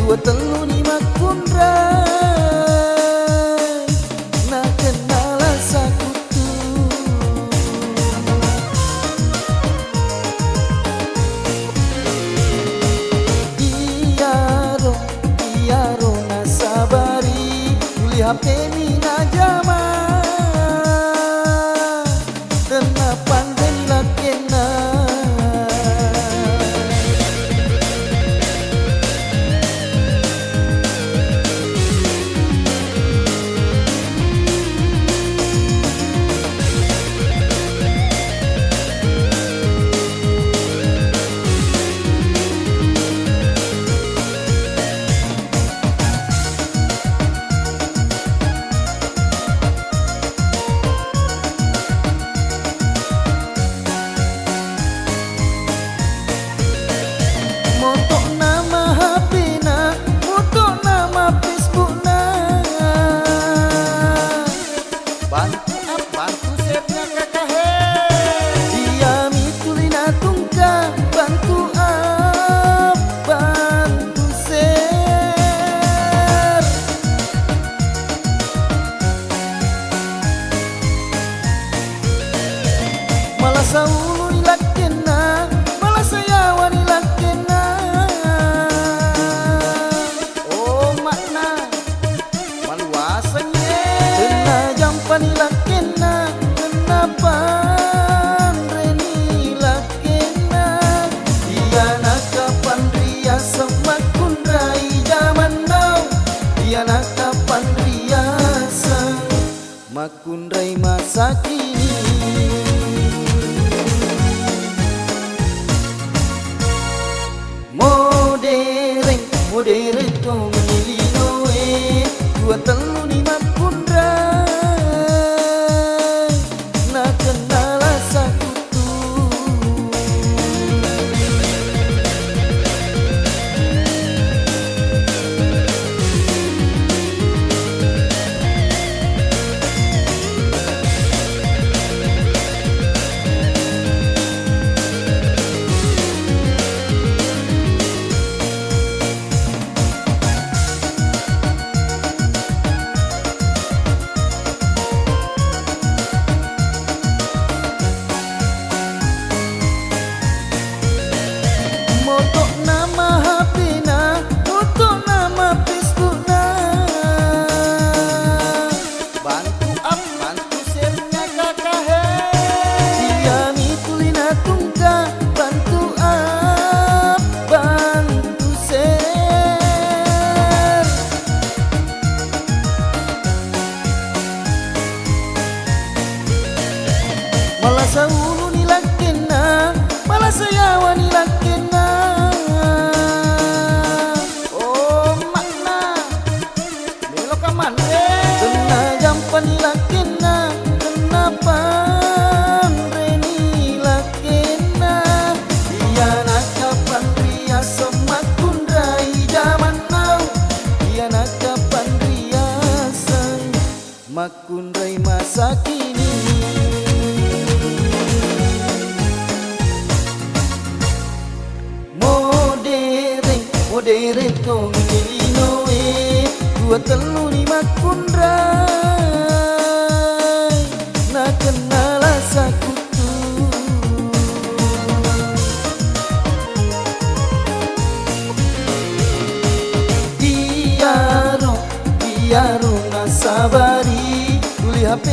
dua telu lima kundrai na kenal sakutu. Iyaro na sabari uli HP mina jama dena pandai lakena. Malasa ulu nilakena, malasa yawa nilakena. Oh makna maluasanya kena jampan nilakena, kenapa nilakena. Dia nak kapan ria sama kundrai zaman now. Dia nak kapan riasa makundrai masa kini. Modere tong milinoe dua telu lima kundrai na kenal sakutu. Malasa ulu nilakena, malasa yawa nilakena. Oh makna melokaman kena jampan nilakena, kenapa nilakena. Dia nak kapan ria sama kundrai zaman now. Dia nak kapan riasa makundrai masa kini. Modere tong milinoe dua telu lima kundrai na kenal sakutu. Iyaro na sabari uli HP